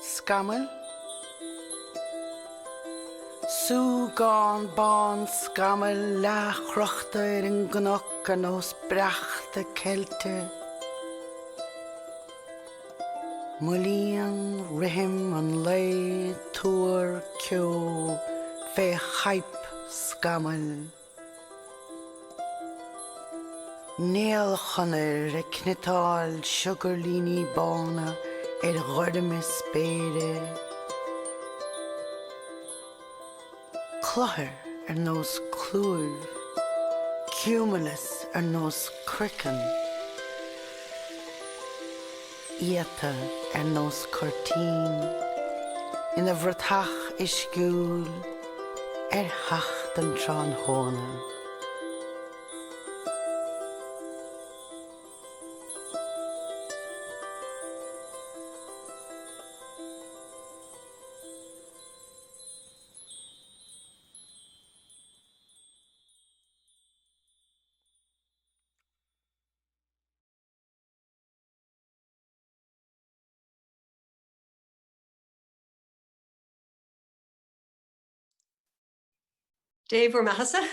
Scammel. Sú gán bán scammel lechreachta an gnach an os breachta celte. Mulíon rihim an lei túr ceú fé chaip scammel. Níl chonair cnitáil sugarlíní bána ghordamis spéide. Clothir nos clúr, cumulus nos crican. Iata nos cortín, ina bhreatach isciúil hecht an trán hóna. Dave Mahasa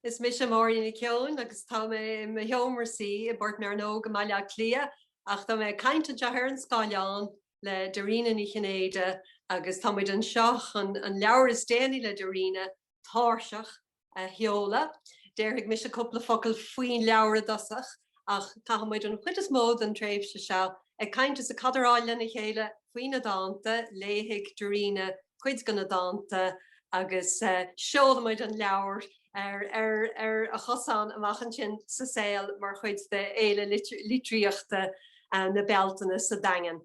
is Ollamh Máirín Nic Eoin agus tá mé me heomraí I bord mar nó go maiile clia ach tá mé cainte deair an Scáileán le Dairena Ní Chinnéide agus tá muid an seach an leabhar is déanaí le Dairena Tairseach heola. Déirigh mis a couple focail faoin leabhar dosach ach tá muid an chuid is mód an tréimhseach cainte sa cadaráile na chéile faoin na dánta léigh Dairena chuid gan na dánta agus seolfaidh an leabhar a chosán amachchan sin sa saoil mar chuid de éile litríochta na beltainna sa dagan.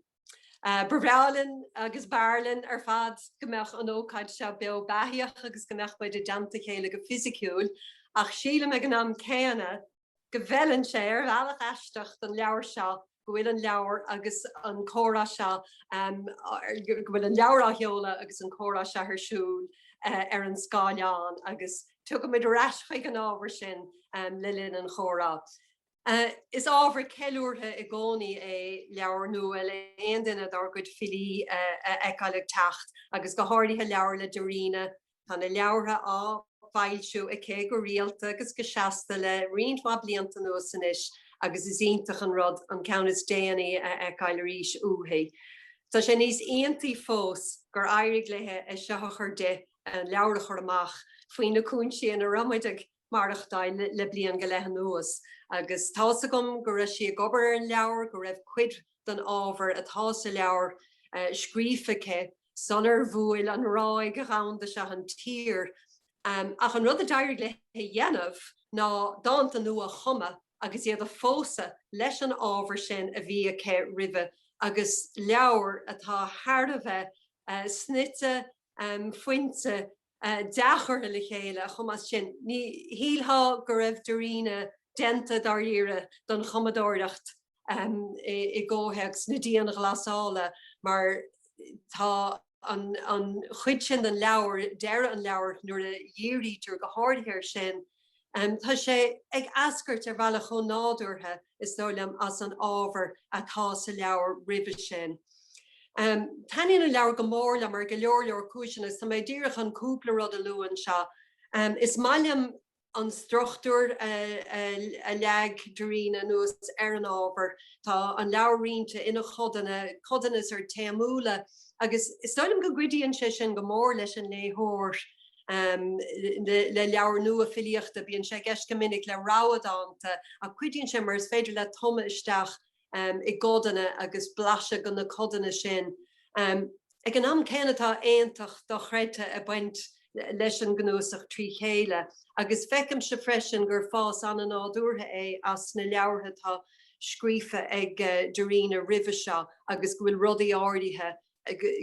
Brabráilinn agus bearlinn fad gombeach an ócáid se beo baithíoch agus gombeach baid aitheanta chéile go fisiciúil ach síle me an am céanna go bhfelann sé bhealach eisteach don leabhar seo go bhfuil an leabhar agus an córa seo go bhfuil an leabhar a heola agus an córa seo thsúil an Scáileán agus tu go mid ras chuig an ábhar sin le linn an chóra. Is ábhar ceúirtha I gcónaí leabhar nua le aon duine dar go filí eáileach teacht agus go háirithe leabhar le Dairena tá na leabhartha á bhailsiú cé go rialta agus go seasta le riomhá blianta nuas san is agus is ionintach an rud an ceann is déanaí eáil arís uathaí. Tá sé níos aontaí fós gur éirigh lethe seachar de an leabhar chur amach faoin na cúnsaí an a ramaideach marachtáil le blian go leithe nuas. Agus tása gom go raibh sí gobar an leabhar go raibh cuid don ábhar atá sa leabhar scríobhadh sonar bhuail an ráig go ránda se an tír. Ach an rud a d'éirigh lethe dhéanamh ná dánta nua chuma agus iad a fósa leis an ábhar sin a bhí aché ribhe agus leabhar atá thar a bheith snite fointe dachar le chéile chumas sin ní hílá go raibh Dairena denta daríire don chumadóireacht I ggótheags na díana glasála mar tá an chuid sin an leabhar deire an leabhar nuair a dhéirítear go háirthir sin tá sé ag ascairt bhela chun nádúirtha is tOllamh as an ábhar atá sa leabhar ribhe sin. Taíonn an leabhar go mórla mar go leor cúisin is tá mé ddíireach an cúpla rud a luúin seo. Is mailim an struchtúr a leag Dairena nuas an ábhar tá an leabharrínte ina chodannas ar téamúla agus is tOllamh go gcuideann sé sin go mór leis an léthóir le leabhar nua filíochta bíonn sé gceist go minic le ráadánta a cuideann sé mar is féidir le toma isteach I gcodanna agus blaise go na codanna sin. Ag an am céannatá aontach do chreite a baint leis an cnuasach trí chéile, agus feicim se freisin gur fás an nádúrtha as na leabhartha tá scríofa ag Dairena ribhe seo agus go bhfuil rudaí áirithe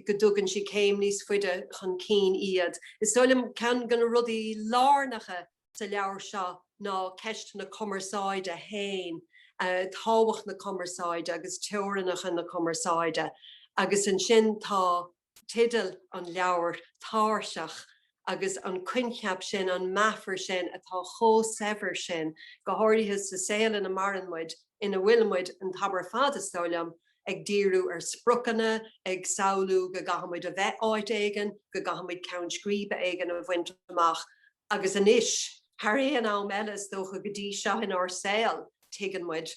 go dtugann sí céim níos fuide chun cín iad. Is tOllamh ceann gan rudaí lárnacha sa leabhar seo ná ceist na cumarsáide hain. Táhacht na cumarsáide agus teoranach na cumarsáide agus an sin tá tidal an leabhar Tairseach agus an cuincheap sin an meafar sin atá chó sever sin go háirithe sa saoil na maranmuid ina bhfuilmuid an tabar fad is tOllamh ag díriú sprucanna, ag saoilú go gahamid a bheith áit éigen, go gahamid ceann scríbe éigen a bhaint amach, agus anis, Har éon am eile dócha go dtí seo in saoil tuigean muid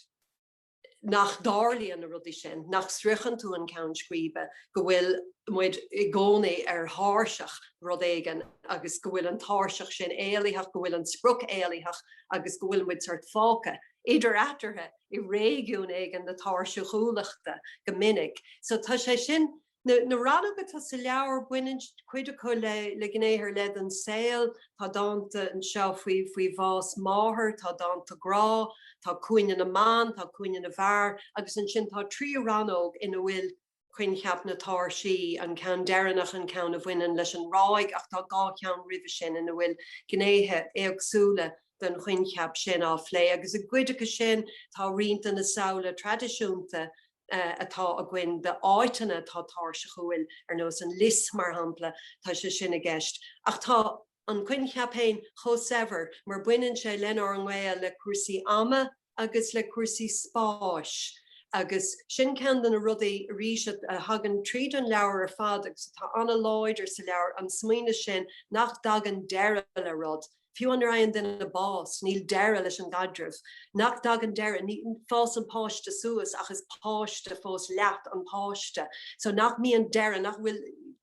nach dtarlaíonn na rudí sin, nach sriochan tú an ceann scríbe, go bhfuil muid i gcónaí tharseach rud éigen, agus go bhfuil an tharseach sin éalaíthach, go bhfuil an spruc éalaíthach, agus go bhfuil muid sort fáca. Idir atarthe I réigiún éigen na tairseachúlaachta go minic. So tá sé sin na radaga tá sa leabhar buine cuid acu le gnéithir le an saoil, tá dánta anseo faoi bhás máthair, tá dánta grá, tá cuine na man, tá cuine na bhar, agus an sin tá trí ranóg ina bhfuil chuin cheap na tairseí an ceann deireanach an ceann a bhaineann leis an ráig ach tá gá ceann ribh sin ina bhfuil gnéithe éagsúla den chuin cheap sin á phlé, agus a gcuideacha sin tá rianta na saola tradiisiúnta atá a gcuin de áiteanna tá tairseachúil nós an lis mar hampla tá sé sin a gceist. Ach tá an cuin cheapéin chosever mar buineann sé lenar an ghaol le cuasaí ama agus le cuasaí spás. Agus sin cean na rudaí ríise a hagan tríd an leabhar fad agus tá anna láidir sa leabhar an smaoine sin nach dagan deire le rud. Fiú an raon den na bás, níl deire leis an gadrih. Nach dagan deire, ní fás an páiste suas achas páiste fós leat an páiste. So nach mííon deire nach bhfuil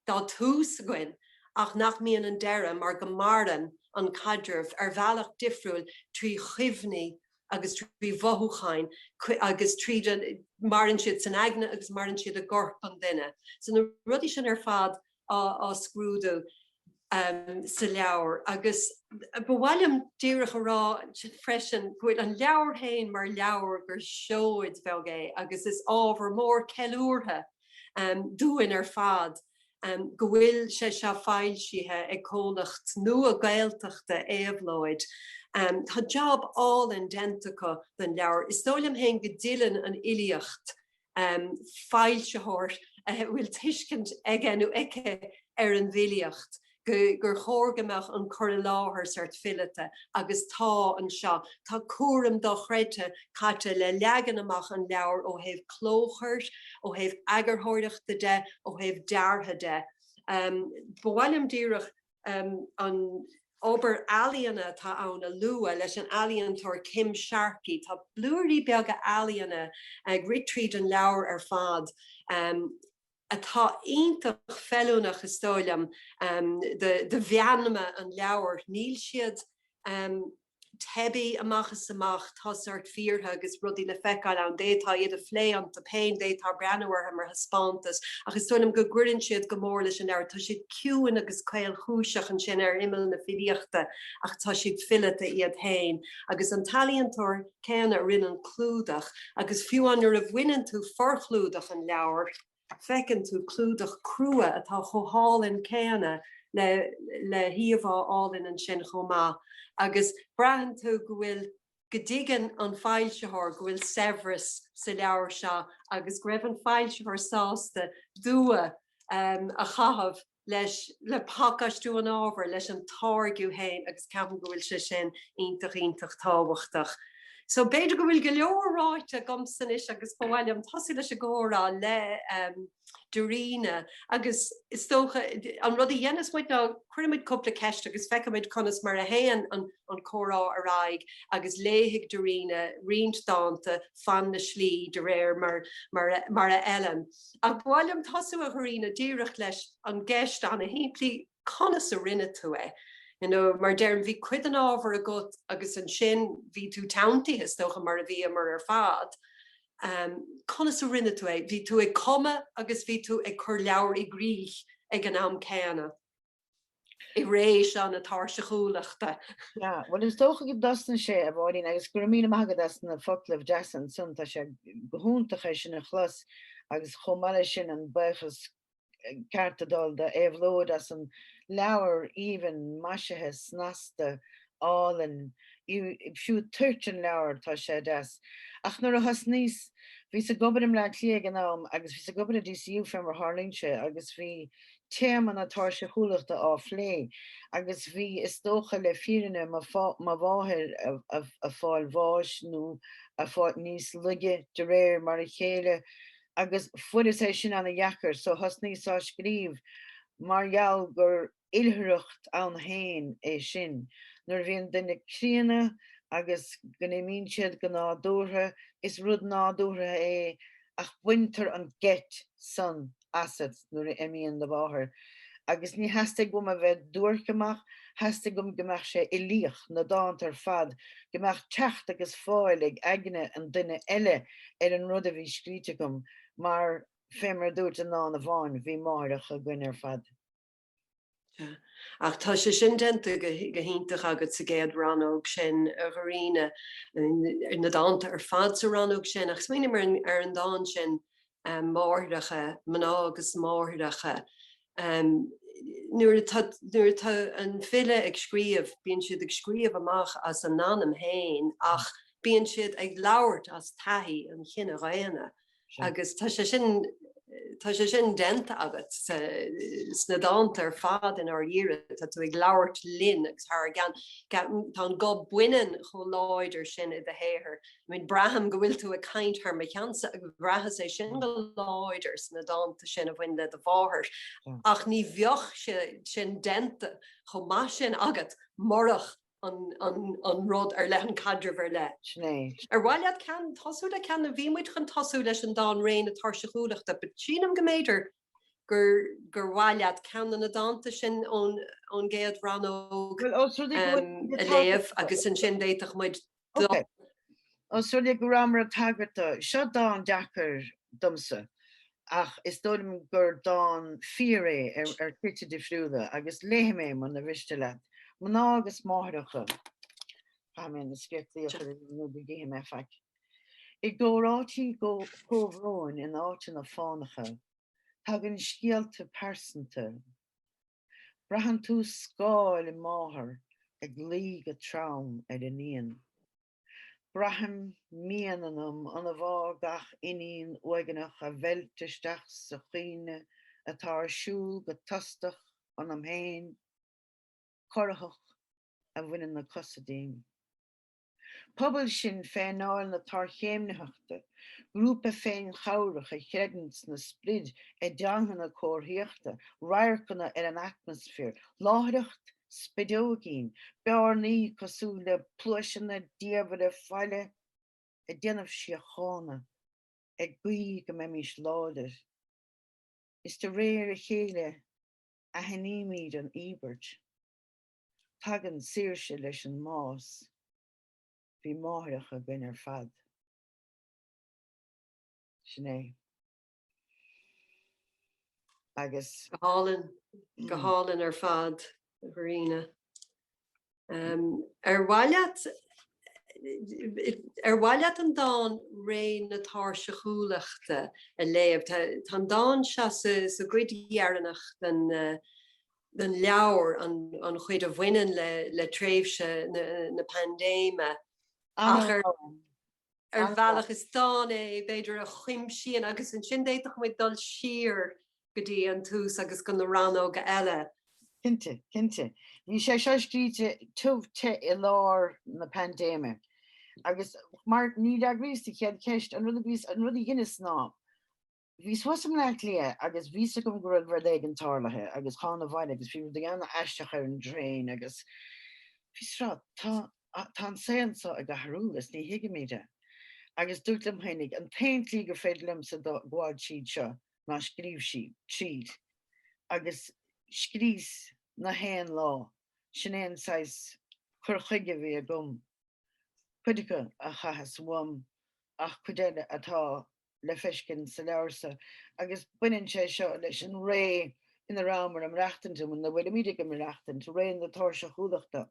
dá tús gin, ach nach mííon an deire mar go maran an cadrih bhealach difriúil trí chimhní agus trí bhothúchain agus trí marann siad san aigne agus marann siad a gorp an duine. So na rudí sin fad á scrúdú sa leabhar agus bhhailm díreach rá freisin chuid an leabhar hain mar leabhar gur seoid bhealgé agus is ábhar mór ceiliúrtha dúin fad go bhfuil sé se fáilsíthe ag cónacht nua gaeltachta éabhlóid. Tá job all identica den leabhar. Is tóilm hain go dtílann an ilíocht fáilseóir bhfuil tuiscint agenú aice an bhilíocht. Gur chóirgamach an chur láthair sart filite agus tá an seo. Tá cuaram do chreite caite le leagan amach an leabhar ó thaobh clóchairt, ó thaobh agarthireachta de, ó thaobh deartha de. Bhhailm díreach an obair ealaíonna tá ann a lua leis an ealaíontóir Kim Sharkey. Tá blúirí beaga ealaíonna ag ritríd an leabhar fad. Atá ionintach feúnach is tOllamh de bheanama an leabhar níl siad tebi amachchas amach tá sort fíortha agus rudí le feiceáil an détá iad a phlé an ta pein détá breanhar mar haspántas agus tOllamh go gcuireann siad go mór leis an air tá siad ciúin agus cail chúiseach an sin imime na filíochta ach tá siad filite iad hain agus an talíontóir céanna rinne clúdach agus fiú an ar a bhhuineann tú forchlúdach an leabhar fecinn tú clúdach crua atá chothálinn céanna le híomhá álinn an sin chomá. Agus brahan tú go bhfuil go dtigeann an fáilseóir go bhfuil severas sa leabhar seo agus go raibh an fáilseóir sásta dua a chahabh leis le pácaistú an ábhar leis an táirgiú hain agus ceapan go bhfuil sé sin ionintach táhachtach. So beidir go bhfuil go leorráite gomsan is agus bhhailm tasí leis a ggórá le Dairena agus is tócha an rudí dhéanas muid ná chuirmid cúpla ceist agus feicimid conas mar a héan an chórá aráig agus léigh Dairena riint dánta fan na slí de réir mar a eilean. A bhhailm tasú a thuína díreach leis an gceist anna himplí conas a rinne tú é. Mar dearm bhí cuid an ábhar a got agus an sin bhí tú tauntaí is tócha mar a bhí mar ar fad. Conas a rinne tú é, bhí tú ag cuma agus bhí tú ag chur leabhar i gcrích ag an am céanna. I rééis an na tairseachúlaachta. Ja, well is tócha go dastan sé a bhádín agus gur mína maigad as na Foclibh Jackson sun tá sé gohúntacha sin a chlas agus chomáile sin an bufas cartadal de éhlód as an leabhar even maisithe snasta álinn fiú tuirtin leabhar tá sé das. Ach nuair a has níos bhí sa gobadim le clí an am agus bhí sa gobad a DCU fem mar Harlingse agus bhí téman na tairseachúlaachta á phlé agus bhí is dócha le fírinne má bháthir a fáil bháis nó a fáil níos luige de réir mar a chéile agus fud is é sin anna dhheachar, so has níos á scríobh margheall gur ilthreacht an hain é sin. Nuair bhíonn duine críanna agus gnéimíonn siad go nádúrtha, is rud nádúrtha é ach buintear an get san asad nuair a imíonn de bhathair. Agus ní heasta gom a bheith dúrchaach, heasta gom gomach sé i líoch na dánta fad, gomach techt agus fáil ag aigne an duine eile an rud a bhí scríte gom, mar fémar dúirt an ná na bháin bhí máireach a gcuine fad. Ach tá sé sin denta go hiintach agat sa géad ranóg sin a bhríine na dánta fad sa ranóg sin, ach smíine mar an dán sin máthracha, maná agus máthracha. Nuair tá an bhfile ag scríobh, bíonn siad ag scríobh amach as an anam hain, ach bíonn siad ag labhairt as taithí an chinne réine. Agus tá sé sin denta agat sna dánta fad in ar díire tá tú ag labhairt linn agus tá go buinean cho láidir sin i dhéir. Mín braham go bhfuil tú a caint ar meansa ag bratha sé sin go láidir sna dánta sin a bhain le de bháthir. Ach ní bheoch sin denta cho má sin agat marach an rud ar leith an cadre bhar le. Ar bhailead cean tosú le cean na bhímuid chun tosú leis an dán réin a tairsachúlaachta, but sínam go méidir gur bhailead cean na dánta sin ón géad ranóg a léamh agus an sin déiteach muid. Os ruí go ramar a tagarta, seo dán deachar dumsa, ach is dóm gur dán fíre ar cuite de friúda agus léimé man na bhiste le. Maná agus máthracha mé na scriptí nó géim me feic. I ggórátí go cóhróin in áte na fánacha, tá an scialta persanta. Brahan tú scáil i máthair ag lí go trám ar an íon. Braham miananam an a bhá gach iníon uigeannach a bhilteisteach sa chuoine a tarsú go tastach an am héin, corachach a bhaineann na cosadín. Pobal sin féináil na tarchéimneachta, grúpa féin chairach a chreidans na sprid deangan na cóthíochta, raircanna ar an atmosfér, láithreacht spidógin, bearnaí cosú le pluiseanna díobhar a bhfile a déanamh siochána, ag gaí go mimís láidir. Is de réir a chéile a heníimiid an íbert. Tagan saoirse leis an más, bhí máthracha bin ar fad. Sinné. Agus go hálan ar fad a bhríine. Ar bhailead an dán ré na tairsachúlaachta a léamh, tá dán se sa gcuidhearannach den leabhar an chuid a bhaineann le tréimhse na pandéime. Ar bhealach is dán é beidir a chuimsíon agus an sin déiteach muid dul siar go dtí an tús agus go na ranóg eile. Cinnte. Bhí sé seo scríte tumhte i lár na pandéime. Agus mar ní agrísta chead ceist an rudí Guinness ná. Bhí suasam le lia agus bhí gom gur bhar le an tarlathe agus chána bhaile agus bhí de anna eisteach ar an dréin agus bhí srá tá séansa a gathrú is ní hiigeméide. Agus dúirtlam hénig an taintlí gur féidir lim sa ghád siad seo ná scríobh siad tríd. Agus scrís na héan lá, sin éon sais chur chuige bhí a gom. Cuidice a chahas bhuam ach cuideile atá le feiscin sa leabharsa, agus buineann sé seo leis an ré ina rámar am reachtainta na bhfuil míide go reachtaint ré na tairsachúlaachta.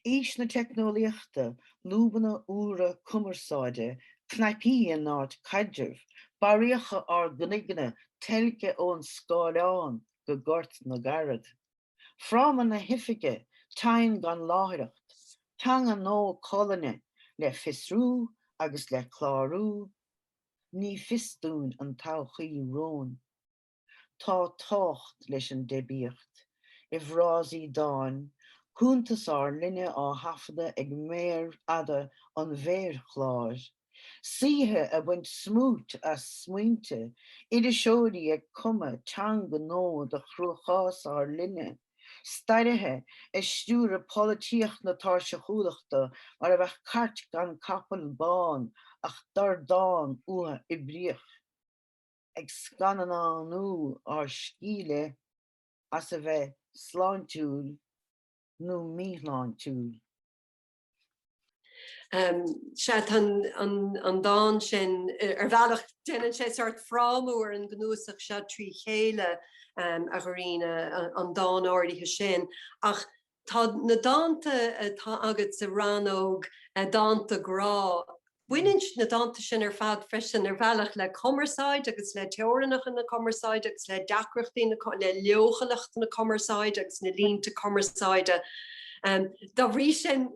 Ís na technoliaachta, lúbanna úra cumarsáide, cnaipí an náid caidirh, baríocha ar gnigne telke ón scáileán go gort na garad. Fráman na hifiige, tain gan láithreacht, tang an nó colline le fisrú agus le chlárú, ní fistún an tauchaí rón. Tá tácht leis an debíocht, I bhrásí dáin, cúntas ar linne á hafada ag méir ada an bhéir chláir, Síthe a bhaint smút a smuointe, idir seoirí ag cuma teanga nó de chruachás ar linne. Stairithe is stúr políocht na Tairseachúlachta mar a bheith cart gan capal bán ach dar dán ua I bríoch. Ag scananánú ar scíle as a bheith sláintúil nó míthláintúil. Se an dá sin bhealach déanaan sé sort frámúir an gnuasach se trí chéile a ghuiríne an dá áirithe sin. Ach tá na dánta tá agat sa ranóg dánta grá. Buinint na dánta sin fad freisin bhealach le commerceáid agus le teoranach na commerceáid agus le dacrochtaí le leochalacht na commerceáid agus na línta commerceáide. Dá bhrí sin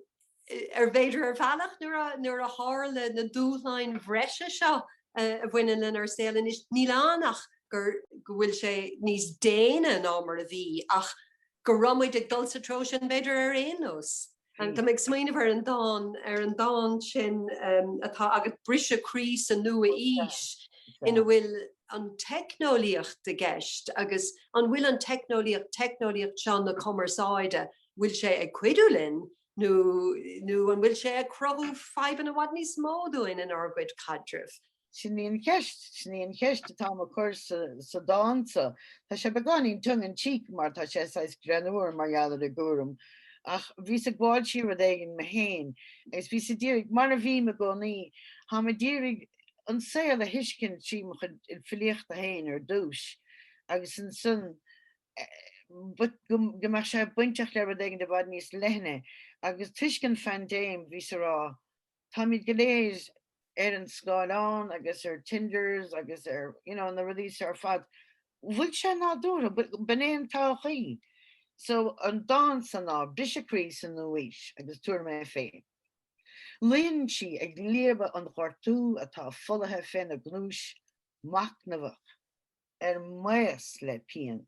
bhéidir bhealach nuair a hála na dúláin bhreise seo a bhaineann in ar saolann is nílánach gur bhfuil sé níos déine ná mar a bhí ach go ramuid ag dul sa tro sin bhéidir ar aonós. Tá ag smaoineh ar an dán sin atá agat brise crís a nua ís ina bhfuil an technoliacht de gceist agus an bhfuil an technoliacht seán na commerceáide bhfuil sé ag cuidiúlinn nu an bhfuil sé ag crothú 5 an bhhad níos módúin in argcuid cadrih. Sníon cheist atá a chur sa dánta, Tá sé beganín tung an tíic mar tá sé grenúir margheallar a gúrum. Ach bhí sa gháil siar éigen me héin, agus bhí sa ddírig mar a bhí me gcónaí, ha me ddírig an saoil a hiiscin sí filíochta héin ar dúis, agus an sun go mar sé buinteach le éigen de bhd níos lehne, agus tuiscin fan déim bhí sa rá, tá míid go léir ar an Scáilán agus ar Tinders agus ar na rudís ar fad, bhfuil sé ná dúra, benéon táchaí. So an dán san ná brise crís an nuis agus túir mé féin. Líonn si ag léamh an ghortú atá folathe féin a gnúis macnamhach ar maas le pian.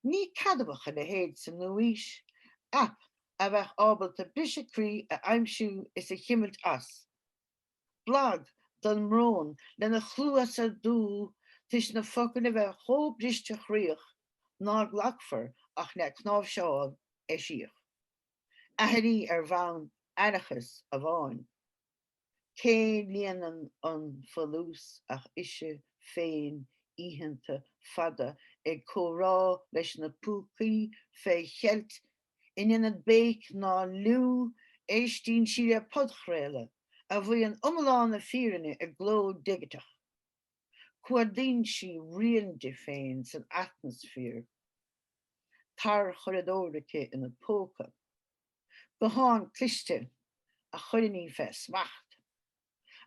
Ní cadamach le héad san nuis ap a bheith ábalta brise crí a aimsú is a chiimilt as. Blag don mrón lena chluas a dú tis na focan a bheith chó briste chríoch ná glachfar ach ne cnábhseáil síoch. Aithrí ar bhain airachas a bháin. Cé líanaan an folús ach ise féin aitheanta fada ag chórá leis na púcaí fé chealt inan béic ná liú éistín siad a podchréile a bhí an umláán a fíranne ag gló digiteach. Cuadín si rianta féin san atmosfér. Tar choradóracha ina póca. Go háin cliste a chuirí fé smacht.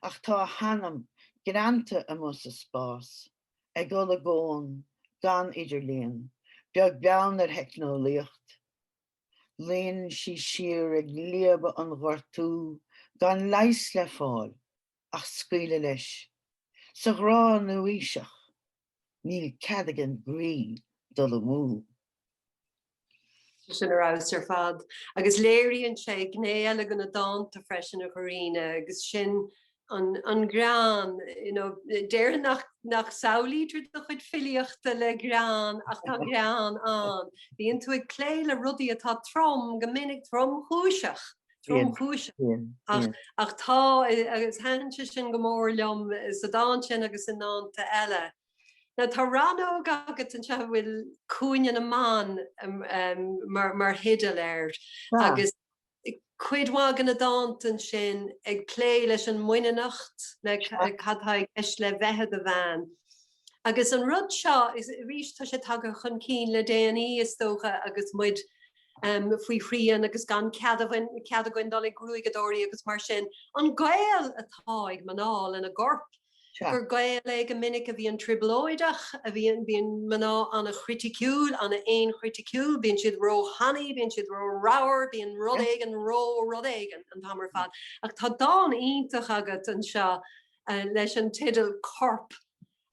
Ach tá hanam granta a mus a spás, ag gola gón, gan idirlíon, beag bean ar heicnolíocht. Léonn si siar ag léamh an ghortú, gan leis le fáil, ach scaoile leis. Sa ghráin nuaisiach, níl cadagan grí dul amú. Sin arás ar fad. Agus léiríonn sé gnéal a gona dánta freisin a choíine, agus sin an grán, déir nach saolítar do chuid filíochta le grán ach tá grán an. Bhíonn tú ag cléile rudaí atá trom, go minic trom chúiseach. Ach tá agus hanse sin go mór liom sa dá sin agus in náanta eile. Na tá ranóg agat an se bhfuil cúine na man mar hidal air agus cuidhá gan na dántan sin ag clé leis an muinenacht le cadtha eis le bheithe a bhean. Agus an rud seo is rís tá sé tag chun cín le déanaí is tócha agus muid faoi phríon agus gan ceadahain dul ag grúigadóirí agus mar sin an gael atá ag manáil in a gorp. Gur gael ag a minic a bhí an triblóideach a bhíon maná an a chriticúil an a éon chriticúil, bíonn siad ró haní, bíonn siad ró ráir, bíon rud éigen ró rud éigen an tamar fad. Ach tá dá ionintach agat an seo leis an tidal corp.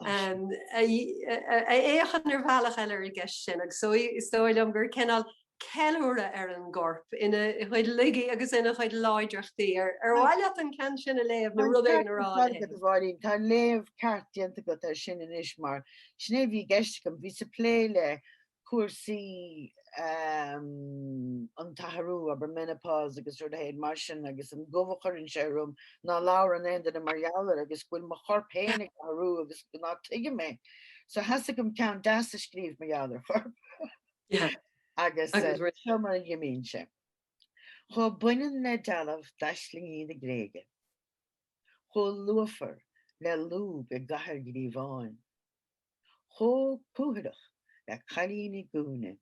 Échan ar bhealach eile i gceist sin, agus sóil am gur cinnal ceúra an gorp ina chuid ligi agus ina chuid láidirchtaí bhhaile an cean sin a léamh na rud na rá. bhhaín tá léamh cartanta go ar sin in ismar. Sné bhí geiste go bhí sa pléile cuasaí an t-athrú aber menopause agus ru héad mar sin agus an gomhachar sé rum ná lá an enda na margheallar agus bhfuil mar chorp hénig athrú agus ná tuige mé. So has gom cean das a scríomh margheallar chorp. agus mar gimín se. Cho buinean le dalamh daisling iad gréige. Cho luafar le lúb a gahar gríomháin. Cho puhadach le chalíní gúne.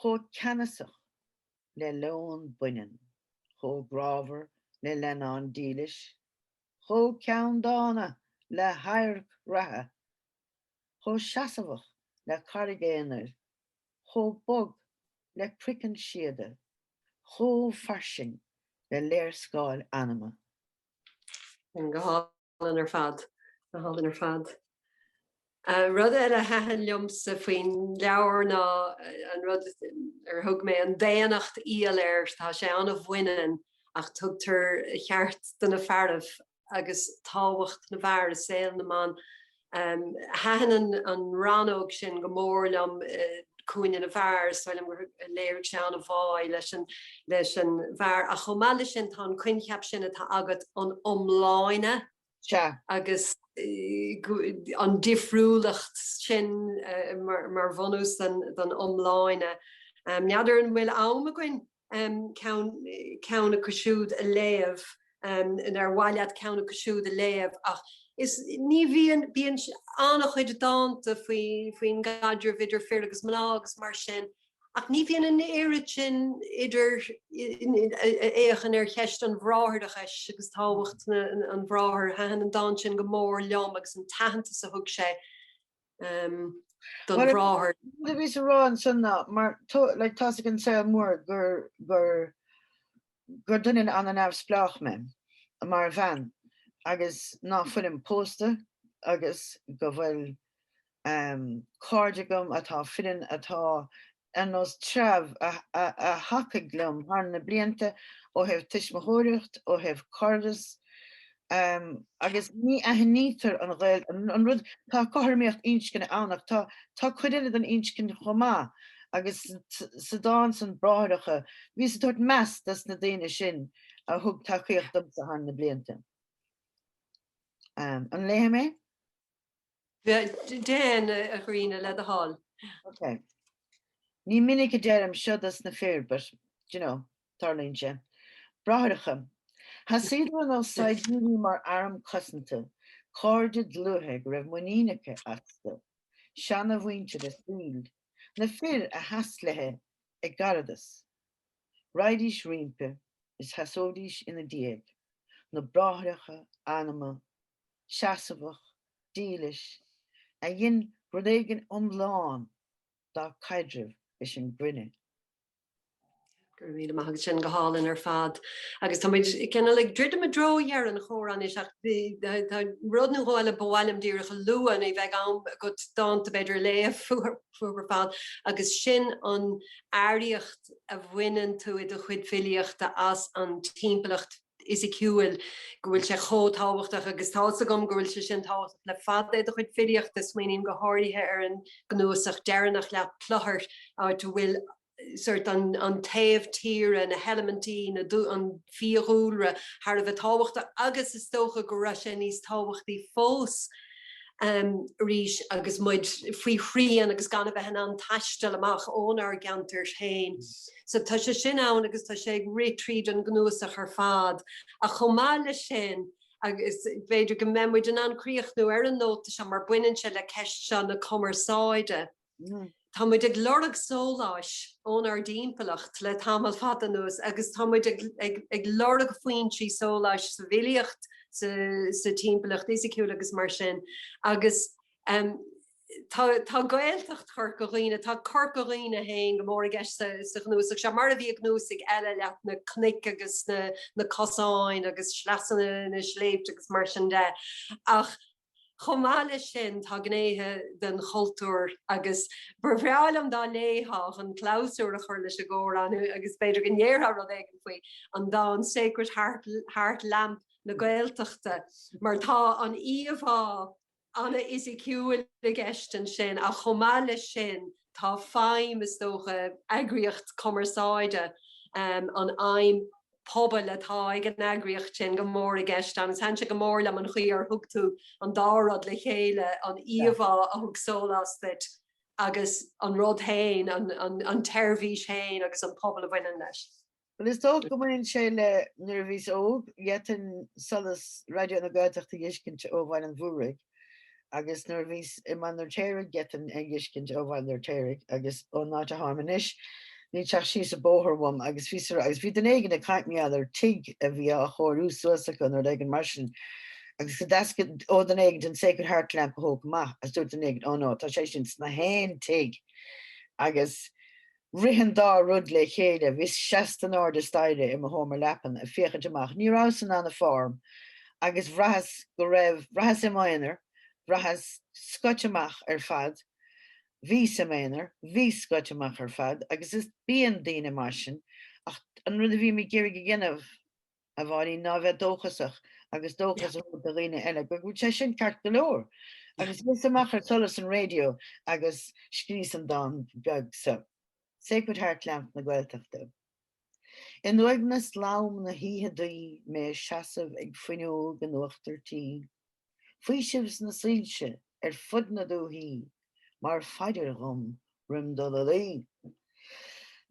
Cho cnuasach le leon buinean. Cho gráver le lenán dílis. Cho ceann dána le hair ratha. Cho seasavach le carigéanar. Cho bog le criccan siada. Cho farsing le léirscáil anama. An goálan fad. Goálan fad. Rud a hehan liomsa faoin leabhar ná an rud thug mé an déanacht íaléir tá sé anna bhainean ach tugtar cheart den na fearmh agus táhacht na bhar saoil na man. Hehan an ranóg sin go mór liom cúin na bhar so am léir se an bháid leis an bhar a chomáile sin tá cuincheap sin atá agat an omláine agus an difriúlacht sin mar bhunús den omláine. Neadidir an bhfuil am a gin ceanna cosisiúd a léamh in ar bhhailiad ceanna cosisiúd a léamh ach is ní bhíon annach chuid dánta faoin gaidir vidir fear agus mná agus mar sin ach ní bhíon an éiri sin idir éachan ar cheist an bhráthardachais agus táhacht an bhráthar hean an dá sin go mór leom agus an tahananta sa thug sé don bhráthar. Le bhí a rá an sunna mar le tá an saoil mór gur duine an an absplach me mar bhean agus ná fuim pósta agus go bhfuil cardagam atá fian atá an os tref a hacaglum har na blianta ó hef tiismahóirecht ó hef cardas agus ní a nítar an réil an rud tá choirméocht inscinna annach tá chuidir an inscin chomá agus sa dá san bráidecha ví sa tuairt meas das na déine sin a thug takeíocht dom sa har na blianta. An léthe mé? Déan a ghríine le a hall. Okay. Ní minic a dearm siadas na fear, but, tarlaíonn sé. Bráthacham. Has siadú an ásáidúí mar arm cosanta, cordid luthe go raibh muínecha asta, seanna bhainte de stíl, na fear a haslathe ag garadas. Raidís rimpe is hasódís ina diaag, na bráthracha anama, seasavach, dílis, a dhin rudéigen omláin dá caidrih is an grinne. Gur míle maithag sin go hálinn ar fad. Agus tá cinna le dridum a dróhear an chóran is rud na gháile bhhailm díirecha luúan i bheith am go dánta beidir léamh fuair fad agus sin an airíocht a bhaineann tú i do chuid filíochta as an timpplacht is ciúil go bhfuil sé chótáhachtach agus tása gom go bhfuil sé sin táhacht le fad é do chuid filíochta smaoinín go háirithe ar an gnúasach deireanach le plothart á tú bhfuil sort an taobh tíre na helementí an fiúra har a bheith táhachtta agus is tócha go ra sé níos táhachttaí fós ríis agus muid faoi chrían agus gan a bheith an taistal amach ónar gantar hain. So tá sé sin ann agus tá sé rétríd an gnúasach ar fad a chomáile sin agus beidir go memuid an ancríochtnú ar an nóta se mar buinean se le ceist se na commerceáide. Tá muid ag lorach sóláis ón ar dímpelacht le tamal fatanús agus tá muid ag lorach faointí sóláis sa bhilíocht sa timpelacht isiciúil agus mar sin agus tá gailtacht chuir go riine tá cur go riine hain go mór gceist sa gnúsach se mar a bhí gnúsig eile leat na cnic agus na cosáin agus sleasanna na sléipt agus mar sin de ach chomáile sin tá gnéithe den chultúr agus bhrealam dá léthach an cláusúr a chuir leis a ggóir anú agus beidir gnéartha rud éigen faoi an dá Sacred Heart Lamp na Gaeltachta mar tá an íomhá anna is i ciúil le gestan sin a chomáile sin tá feim is dócha agriocht commerceáide an aim pobl atá ag an agriocht sin go mór i gestan is hanse go mór le an chuir thugtú an dárad le chéile an íomhá a thug sólastit agus an rud hain an teirhís hain agus an pobl a bhainean leis. Well is dóg go mun sé le nervvís óg jetin solas radio na Gaeltachta dhiiscint óhhain an bhúraigh agus nervvís I man ar téirigh jetin ag dhiiscint óhhain ar téirigh agus ó náte harmanis ní teach sí sa bóthar agus bhí den éigen a caiint meadar tig a bhí a chóirú suasach an ar éigen marsin agus go dascin ó den éigen den Sacred Heart Lamp a thóg maith as dúirt den éigen ó nó tá sé sin na hain tig agus rihan dá rud le chéile bhís 16 áir de staide I mo homer lepan a féchant amach ní rásan an na farm agus bhrahas go raibh bhrahas imáinar bhrahas scoiteach ar fad hí saméinar hí scoiteach ar fad agus is bíon daine marsin ach an rud a bhí mé géir go ginmh a bháí ná bheith dóchasach agus dóchas a riine eile go bhúil sé sin ceart go leor agus bhí amach ar solas an radio agus scrís an dá beag sa Sacred Heart Lamp na Gaeltachta. In nuagnas laum na híhadaí mé seasamh ag fuinneog an uachtartí. Faoi sibs na sílse fud na dúhí, mar feidir rum rim dul a lí.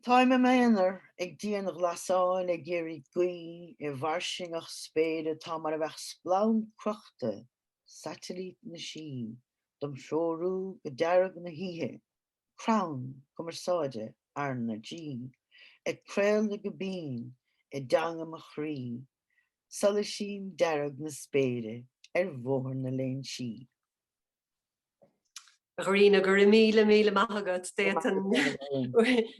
Tá me méanar ag díanamh lasáin ag géirí gaí I bharsingach spéide tá mar a bheith splán crochta, satellite na sí, dom seórú go dearg na híthe, crown commerceáide ar na dí, ag creil na go bín, dangam a chrí, solas sin dearg na spéide bhóthar na léin sí. Ghorína gur míle maithagad déan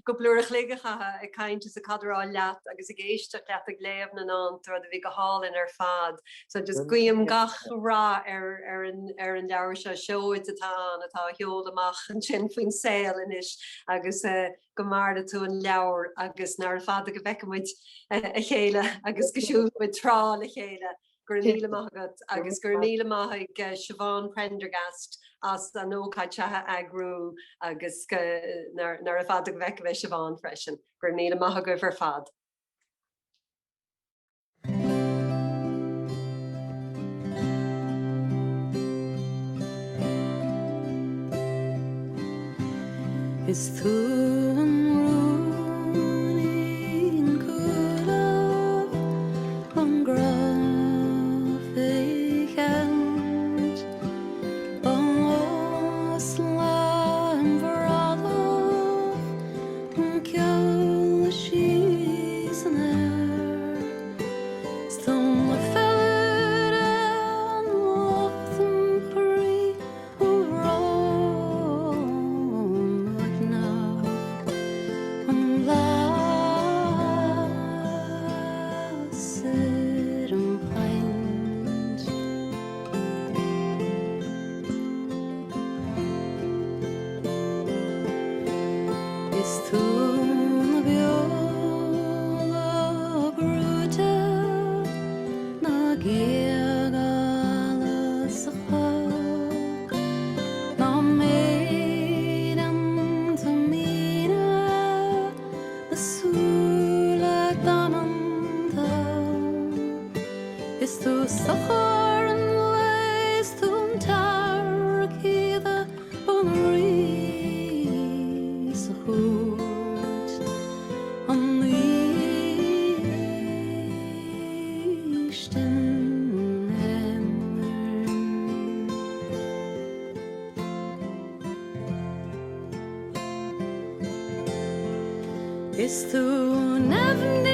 go blúach léigecha ag cainte sa cadará leat agus I géiste leat ag léamh na antar a bhí go hálinn ar fad. So just guim gach rá ar an leabhar se seoid atá heolamach an sin faoin saoil inis agus go marda tú an leabhar agus nar fad go bheicimiid a chéile agus go siúid trá le chéile. Gur míle maithagad agus gur míle maithag Siobhan Prendergast as an ócaidtethe agrú agus nar a fad go bheice bheith Siobhan freisin. Gur míle maithagad ar fad. Is tú an rúnaí cúlamh an graficheant an osla an bhradamh an ceol síos an air. Stone le feather an locht an chrí ó rán like now an bhlasir an paint. Is tú na bheola brúte na géagalas a chag na maireann do mína na súla dananta. Is tú sochar an leis tún tarcíide an rís a chúd an lístin Is tú nefn